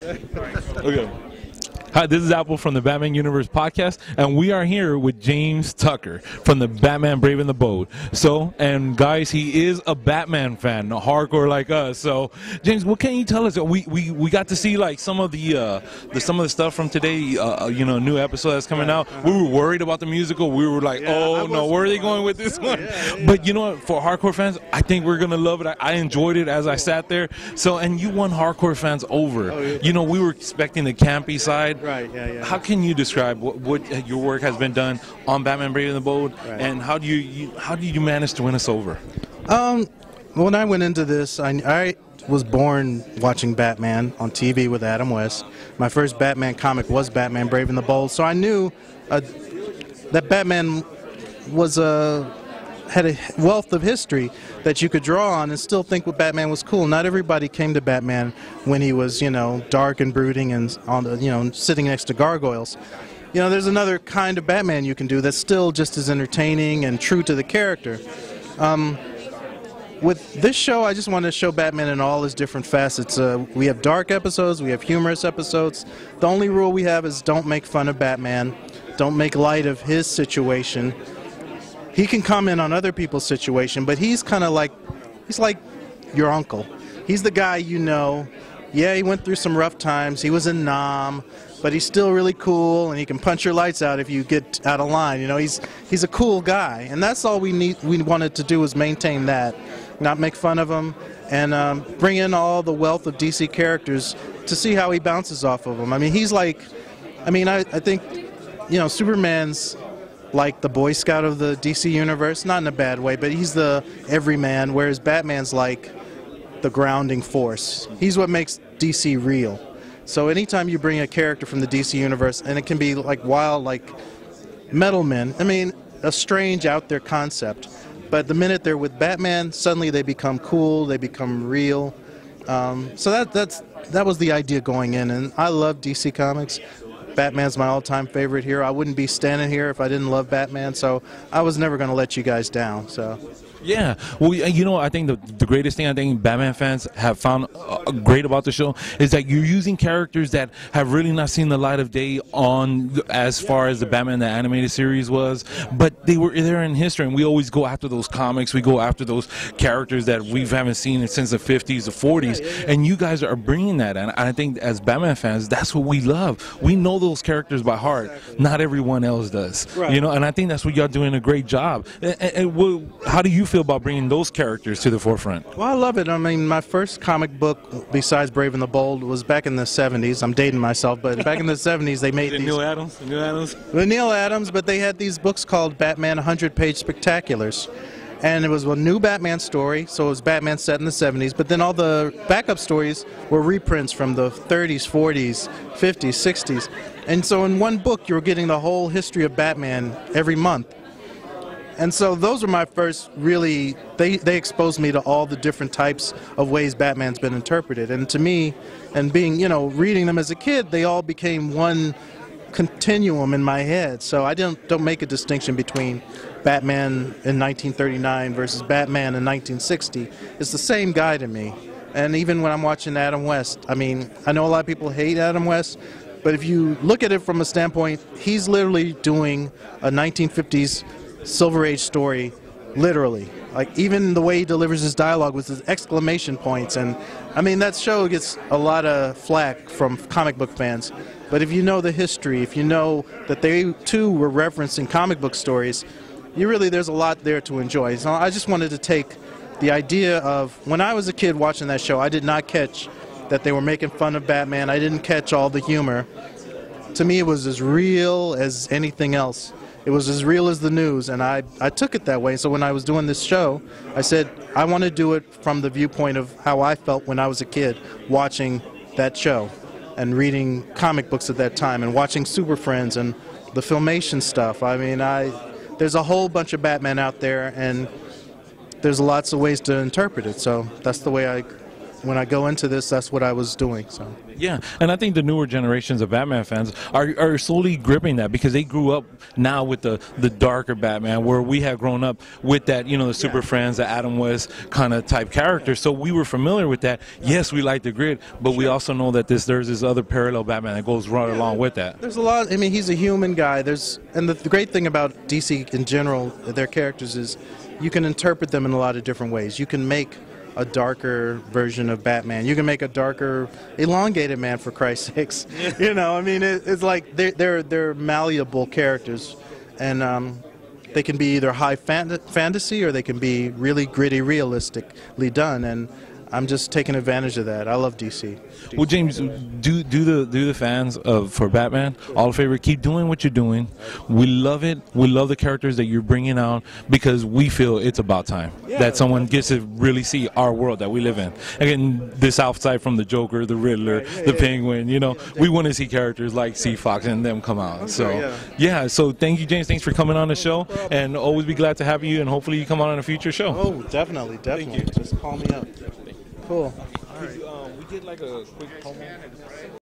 Okay. Hi, this is Apple from the Batman Universe podcast, and we are here with James Tucker from the Batman Brave and the Bold. So, and guys, he is a Batman fan, hardcore like us. So, James, what can you tell us? We got to see like some of the stuff from today. New episode that's coming out. We were worried about the musical. We were like, oh no, where are they going with this one? But you know what? For hardcore fans, I think we're gonna love it. I enjoyed it as I sat there. So, and you won hardcore fans over. You know, we were expecting the campy side. Right, yeah. How can you describe what your work has been done on Batman Brave and the Bold, and how do you manage to win us over? When I went into this, I was born watching Batman on TV with Adam West. My first Batman comic was Batman Brave and the Bold, so I knew that Batman was had a wealth of history that you could draw on and still think what Batman was cool. Not everybody came to Batman when he was, dark and brooding and on the, sitting next to gargoyles. There's another kind of Batman you can do that's still just as entertaining and true to the character. With this show, I just wanted to show Batman in all his different facets. We have dark episodes, we have humorous episodes. The only rule we have is don't make fun of Batman, don't make light of his situation. He can comment on other people's situation, but he's kind of like, he's like your uncle. He's the guy yeah, he went through some rough times, he was in Nam, but he's still really cool, and he can punch your lights out if you get out of line. He's a cool guy, and that's all we wanted to do was maintain that, not make fun of him, and bring in all the wealth of DC characters to see how he bounces off of them. I mean, he's like, I think, Superman's like the Boy Scout of the DC universe, not in a bad way, but he's the everyman, whereas Batman's like the grounding force. He's what makes DC real. So anytime you bring a character from the DC universe, and it can be like wild, like Metal Men, a strange out there concept, but the minute they're with Batman, suddenly they become cool, they become real. So that was the idea going in, and I love DC Comics. Batman's my all-time favorite hero. I wouldn't be standing here if I didn't love Batman, so I was never going to let you guys down. So. Yeah, well, I think the greatest thing I think Batman fans have found great about the show is that you're using characters that have really not seen the light of day on as far as the Batman the animated series was, but they were there in history, and we always go after those comics, we go after those characters that we haven't seen since the 50s, the 40s, and you guys are bringing that, and I think as Batman fans, that's what we love. We know those characters by heart. Not everyone else does, and I think that's what y'all doing a great job. And how do you feel about bringing those characters to the forefront? Well, I love it. My first comic book besides Brave and the Bold was back in the 70s. I'm dating myself, but back in the 70s they made Neil Adams? Neil Adams, but they had these books called Batman 100-page Spectaculars. And it was a new Batman story, so it was Batman set in the 70s, but then all the backup stories were reprints from the 30s, 40s, 50s, 60s. And so in one book you were getting the whole history of Batman every month. And so those were my first really, they exposed me to all the different types of ways Batman's been interpreted. And to me, and being, reading them as a kid, they all became one continuum in my head. So I don't make a distinction between Batman in 1939 versus Batman in 1960. It's the same guy to me. And even when I'm watching Adam West, I know a lot of people hate Adam West, but if you look at it from a standpoint, he's literally doing a 1950s Silver Age story, literally. Like, even the way he delivers his dialogue with his exclamation points, and that show gets a lot of flack from comic book fans. But if you know the history, if you know that they too were referencing comic book stories, there's a lot there to enjoy. So I just wanted to take the idea of, when I was a kid watching that show, I did not catch that they were making fun of Batman. I didn't catch all the humor. To me, it was as real as anything else. It was as real as the news, and I took it that way. So when I was doing this show, I said, I want to do it from the viewpoint of how I felt when I was a kid watching that show and reading comic books at that time and watching Super Friends and the Filmation stuff. There's a whole bunch of Batman out there, and there's lots of ways to interpret it. So that's the way I when I go into this, that's what I was doing. So. Yeah, and I think the newer generations of Batman fans are slowly gripping that because they grew up now with the darker Batman, where we had grown up with that, the Super Friends, the Adam West kind of type character. So we were familiar with that. Yes, we like the grid, but we also know that there's this other parallel Batman that goes right along with that. There's a lot. I mean, he's a human guy. And the great thing about DC in general, their characters, is you can interpret them in a lot of different ways. You can make a darker version of Batman. You can make a darker, elongated man, for Christ's sakes. I mean, it's like they're malleable characters, and they can be either high fantasy or they can be really gritty, realistically done. And I'm just taking advantage of that. I love DC. Well, James, do the fans for Batman all a favor. Keep doing what you're doing. We love it. We love the characters that you're bringing out because we feel it's about time that someone gets to really see our world that we live in. Again, this outside from the Joker, the Riddler, the Penguin. We want to see characters like C. Fox and them come out. So thank you, James. Thanks for coming on the show, and always be glad to have you. And hopefully you come on a future show. Oh, definitely. Just call me up. Cool. All right. We get like a quick promo.